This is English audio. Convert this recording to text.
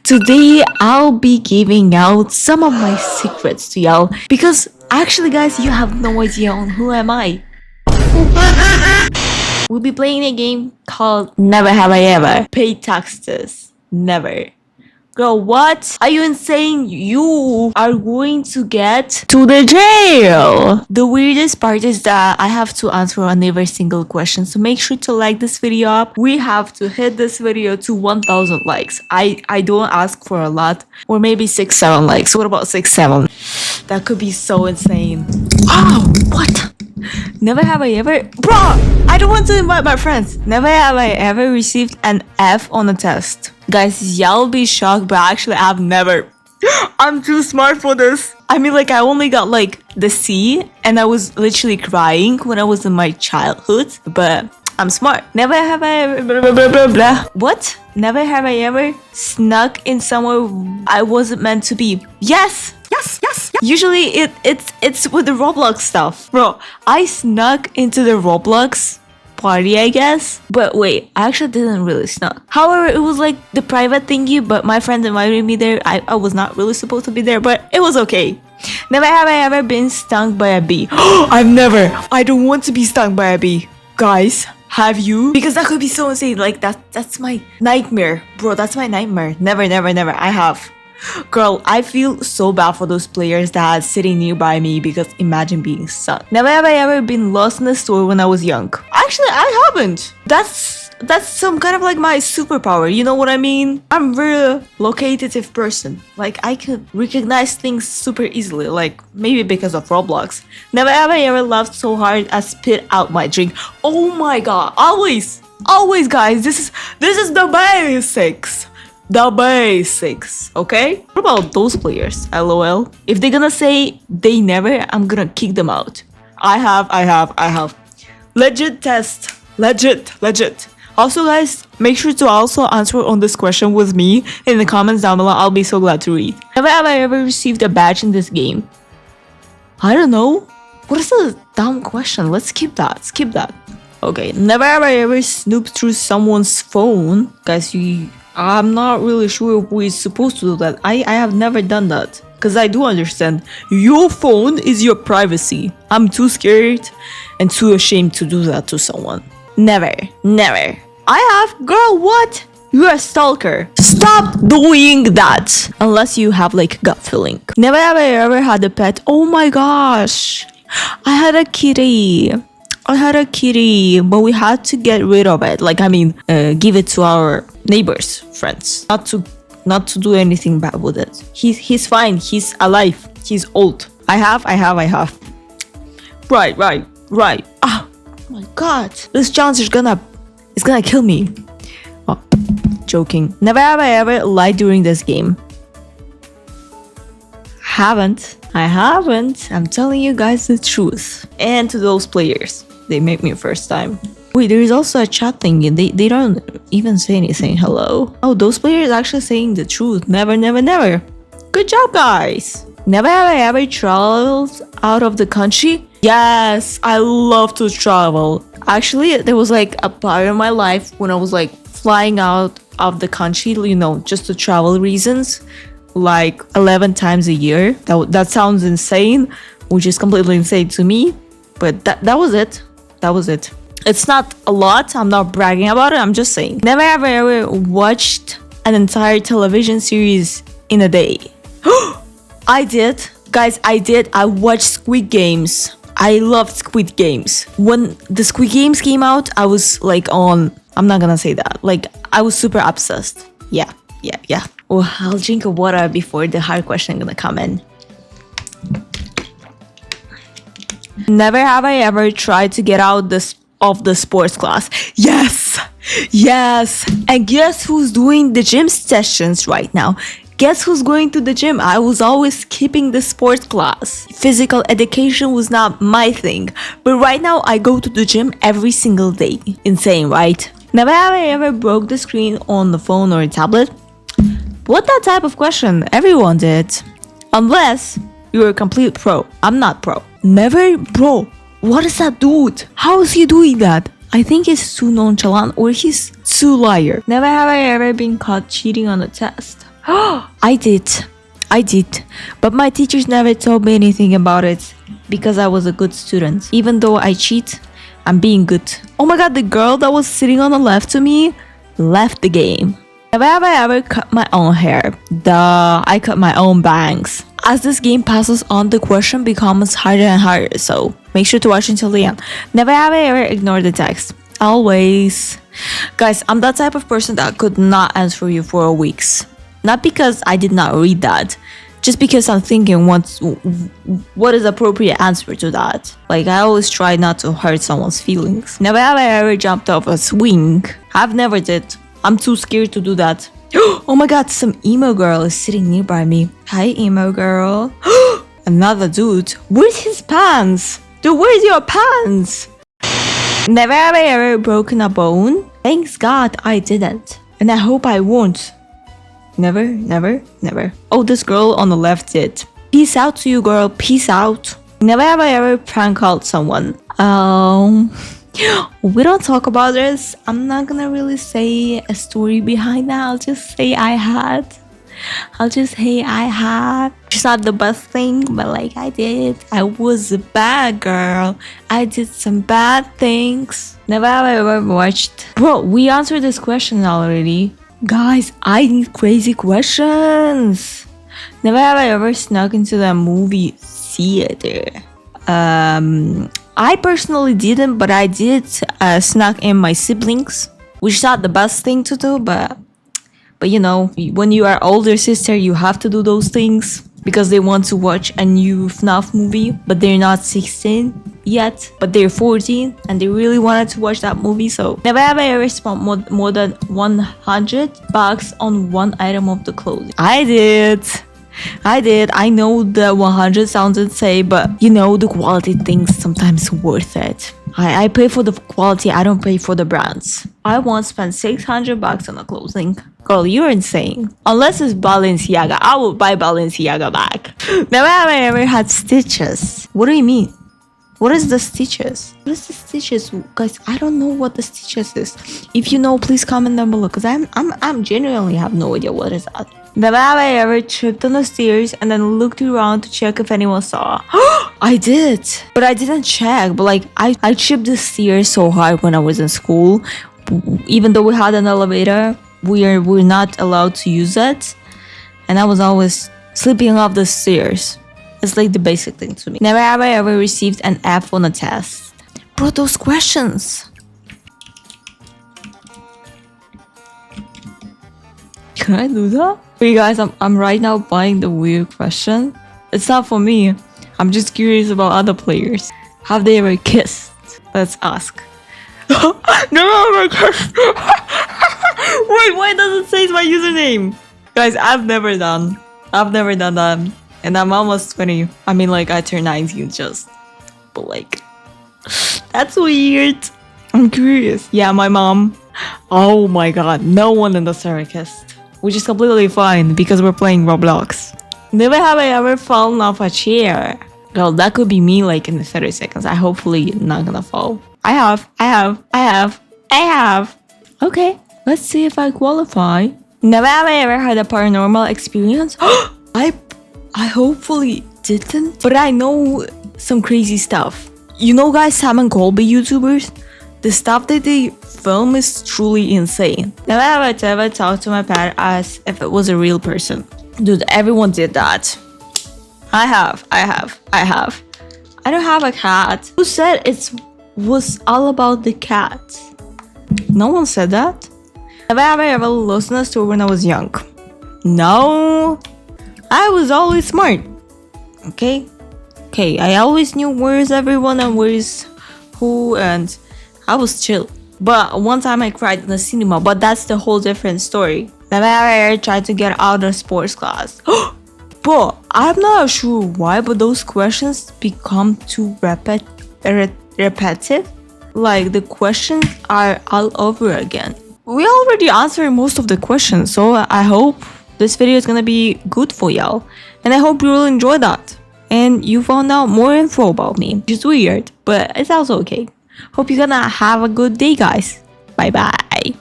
Today I'll be giving out some of my secrets to y'all because actually guys, you have no idea on who am I. We'll be playing a game called Never Have I Ever. Pay taxes. Never. Girl, what? Are you insane? You are going to get to the jail. The weirdest part is that I have to answer on every single question. So make sure to like this video up. We have to hit this video to 1,000 likes. I don't ask for a lot. Or maybe 6-7 likes. What about 6-7? That could be so insane. Oh, what? Never have I ever... Bro, I don't want to invite my friends. Never have I ever received an F on a test. Guys, y'all be shocked, but actually I've never. I'm too smart for this. I mean, like, I only got like the C and I was literally crying when I was in my childhood, but I'm smart. Never have I ever blah, blah, blah, blah. What? Never have I ever snuck in somewhere I wasn't meant to be. Yes. Usually it's with the Roblox stuff. Bro, I snuck into the Roblox party, I guess. But wait, I actually didn't really snuck. However, it was like the private thingy, but my friends invited me there. I was not really supposed to be there, but it was okay. Never have I ever been stung by a bee. I've never. I don't want to be stung by a bee. Guys, have you? Because that could be so insane. Like that's my nightmare. Bro, that's my nightmare. Never. I have. Girl, I feel so bad for those players that are sitting nearby me because imagine being stung. Never have I ever been lost in a store when I was young. Actually, I haven't. That's some kind of like my superpower, you know what I mean? I'm a very locative person. Like, I could recognize things super easily, like maybe because of Roblox. Never have I ever laughed so hard I spit out my drink. Oh my god, always guys, this is the basics. The basics, okay? What about those players? LOL. If they're gonna say they never, I'm gonna kick them out. I have. Legit test. Legit. Also, guys, make sure to also answer on this question with me in the comments down below. I'll be so glad to read. Never have I ever received a badge in this game. I don't know. What is a dumb question? Let's skip that. Okay. Never have I ever snooped through someone's phone. Guys, I'm not really sure if we're supposed to do that. I have never done that. Because I do understand. Your phone is your privacy. I'm too scared and too ashamed to do that to someone. Never. I have. Girl, what? You're a stalker. Stop doing that. Unless you have like gut feeling. Never have I ever had a pet. Oh my gosh. I had a kitty, but we had to get rid of it. Like, I mean, give it to our neighbors, friends. Not to do anything bad with it. He's fine. He's alive. He's old. I have. Right. Oh my god. This challenge is gonna kill me. Oh, joking. Never have I ever lied during this game. I haven't. I'm telling you guys the truth. And to those players, they make me first time. Wait, there is also a chat thing and they don't even say anything. Hello? Oh, those players actually saying the truth. Never. Good job, guys. Never have I ever traveled out of the country. Yes, I love to travel. Actually, there was like a part of my life when I was like flying out of the country, you know, just to travel reasons, like 11 times a year. That sounds insane, which is completely insane to me, but that was it. It's not a lot. I'm not bragging about it. I'm just saying. Never have I ever watched an entire television series in a day. I did. Guys, I did. I watched Squid Games. I loved Squid Games. When the Squid Games came out, I was like on... I'm not gonna say that. Like, I was super obsessed. Yeah. Well, I'll drink a water before the hard question gonna come in. Never have I ever tried to get out of the sports class. Yes. And guess who's doing the gym sessions right now? Guess who's going to the gym? I was always skipping the sports class. Physical education was not my thing. But right now, I go to the gym every single day. Insane, right? Never have I ever broke the screen on the phone or a tablet. What that type of question? Everyone did. Unless you're a complete pro. I'm not pro. Never pro. What is that dude? How is he doing that? I think he's too nonchalant or he's too liar. Never have I ever been caught cheating on a test. I did. But my teachers never told me anything about it because I was a good student. Even though I cheat, I'm being good. Oh my god, the girl that was sitting on the left to me left the game. Have I ever cut my own hair? Duh, I cut my own bangs. As this game passes on, the question becomes harder and harder, so make sure to watch until the end. Never have I ever ignored the text. Always. Guys, I'm that type of person that could not answer you for weeks. Not because I did not read that, just because I'm thinking what is appropriate answer to that. Like, I always try not to hurt someone's feelings. Never have I ever jumped off a swing. I've never did. I'm too scared to do that. Oh my god, some emo girl is sitting nearby me. Hi, emo girl. Another dude. Where's his pants? Dude, where's your pants? Never have I ever broken a bone. Thanks God I didn't. And I hope I won't. Never, never, never. Oh, this girl on the left did. Peace out to you, girl. Peace out. Never have I ever prank called someone. We don't talk about this. I'm not gonna really say a story behind that. I'll just say I had. It's not the best thing, but like I did. I was a bad girl. I did some bad things. Never have I ever watched. Bro, we answered this question already. Guys, I need crazy questions. Never have I ever snuck into the movie theater. I personally didn't, but I did snuck in my siblings, which is not the best thing to do, but you know, when you are older sister, you have to do those things because they want to watch a new FNAF movie, but they're not 16 yet, but they're 14 and they really wanted to watch that movie. So never have I ever spent more than $100 on one item of the clothing. I did. I know the 100 sounds insane, but you know, the quality things sometimes worth it. I pay for the quality, I don't pay for the brands. I once spent $600 on a clothing. Girl, you're insane. Unless it's Balenciaga, I will buy Balenciaga back. Never have I ever had stitches. What do you mean? What is the stitches? What is the stitches? Guys, I don't know what the stitches is. If you know, please comment down below, because I'm genuinely have no idea what is that. Never have I ever tripped on the stairs and then looked around to check if anyone saw. I did, but I didn't check. But like, I tripped the stairs so hard when I was in school. Even though we had an elevator, we're not allowed to use it, and I was always slipping off the stairs. It's like the basic thing to me. Never have I ever received an F on a test. Bro, those questions. Can I do that? Hey guys, I'm right now buying the weird question. It's not for me. I'm just curious about other players. Have they ever kissed? Let's ask. Never ever kissed. Wait, why does it say my username? Guys, I've never done that. And I'm almost 20. I mean, like, I turned 19 just. But like, that's weird. I'm curious. Yeah, my mom. Oh my god, no one in the server kissed. Which is completely fine because we're playing Roblox. Never have I ever fallen off a chair. Girl, that could be me like in 30 seconds. I hopefully not gonna fall. I have. Okay, let's see if I qualify. Never have I ever had a paranormal experience. I hopefully didn't, but I know some crazy stuff. You know, guys, Sam and Colby YouTubers? The stuff that they film is truly insane. Never have I ever talked to my pet as if it was a real person. Dude, everyone did that. I have. I don't have a cat. Who said it was all about the cat? No one said that. Never have I ever lost in a store when I was young. No. I was always smart. Okay, I always knew where's everyone and where's who, and I was chill. But one time I cried in the cinema, but that's the whole different story. Never have I ever tried to get out of sports class. But I'm not sure why, but those questions become too repetitive. Like, the questions are all over again. We already answered most of the questions, so I hope this video is gonna be good for y'all, and I hope you will enjoy that and you found out more info about me. It's weird, but it's also okay. Hope you're gonna have a good day, guys. Bye bye.